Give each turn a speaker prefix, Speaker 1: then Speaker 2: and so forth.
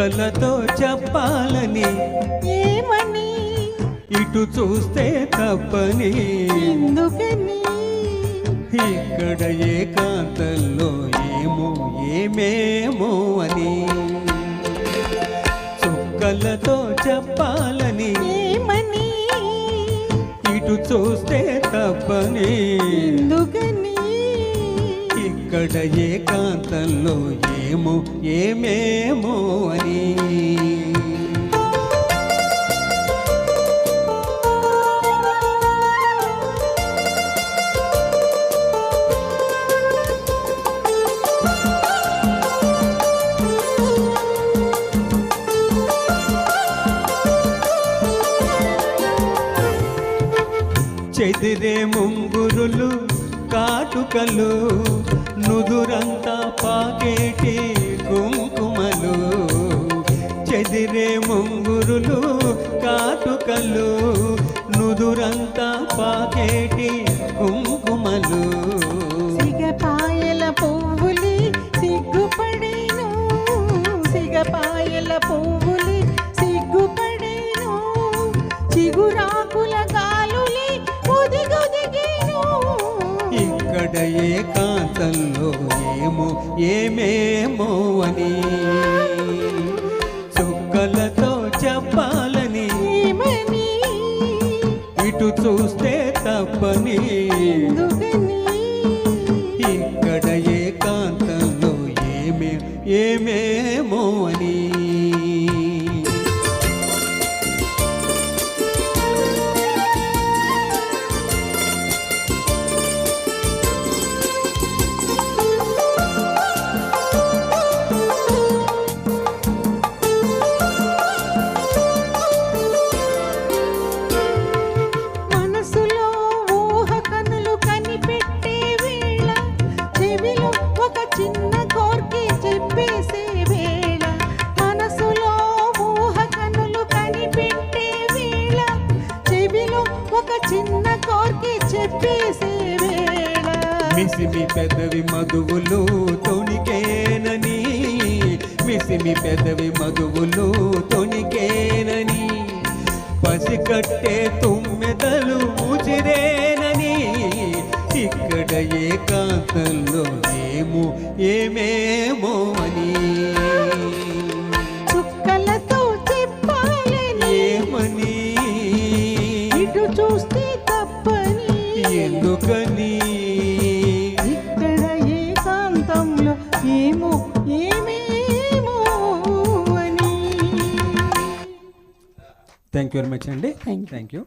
Speaker 1: చుక్కలతో చెప్పాలని
Speaker 2: ఏమని
Speaker 1: ఇటు చూస్తే తప్పని
Speaker 2: ఎందుకని
Speaker 1: ఇక్కడ ఏకాంతంలో ఏమో ఏమేమో అని చుక్కలతో చెప్పాలని
Speaker 2: ఏమని
Speaker 1: ఇటు చూస్తే తప్పని
Speaker 2: ఎందుకని
Speaker 1: ఇక్కడ ఏకాంతంలో ఏమో ఏమేమో అని చెదిరే ముంగురులు కాటుకలు నుదురంతా పాకేటి కుంకుమలు చెదిరే ముంగురులు కాటుకలు నుదురంతా పాకేటి కుంకుమలు
Speaker 2: సిగపాయల పువ్వులి సిగ్గుపడేను సిగపాయల పువ్వులి సిగ్గుపడేను చిగురాకుల గాలులి ఒదిగొదిగేను
Speaker 1: ఇక్కడ ఏకాంతంలో ఏమో ఏమేమో అని చుక్కలతో చెప్పాలని
Speaker 2: ఏమని
Speaker 1: ఇటు చూస్తే తప్పని
Speaker 2: ఎందుకని
Speaker 1: ఇక్కడ ఏకాంతంలో ఏమేమో అని
Speaker 2: మనసులో ఊహ కనులు కనిపెట్టే వేళ చెవిలో ఒక చిన్న కోర్కి చెప్పేసే వేళ మనసులో ఊహ కనులు కనిపెట్టే వేళ చెవిలో ఒక చిన్న కోర్కి చెప్పేసే వేళ
Speaker 1: మిసిమి పెదవి మధువులు తొణికేనని మిసిమి పెదవి మధువులు తొణికేనని పసికట్టే తుమ్మెదలు ముజిరేనని ఇక్కడ ఏకాంతంలో ఏమేమో అని
Speaker 2: చుక్కలతో చెప్పాలని
Speaker 1: ఏమని
Speaker 2: ఇటు చూస్తే తప్పని
Speaker 1: ఎందుకని
Speaker 2: ఇక్కడ ఏకాంతంలో ఏమో ఏమేమో అని
Speaker 1: థ్యాంక్ యూ వెరీ మచ్ అండి
Speaker 2: Thank you.
Speaker 1: Thank you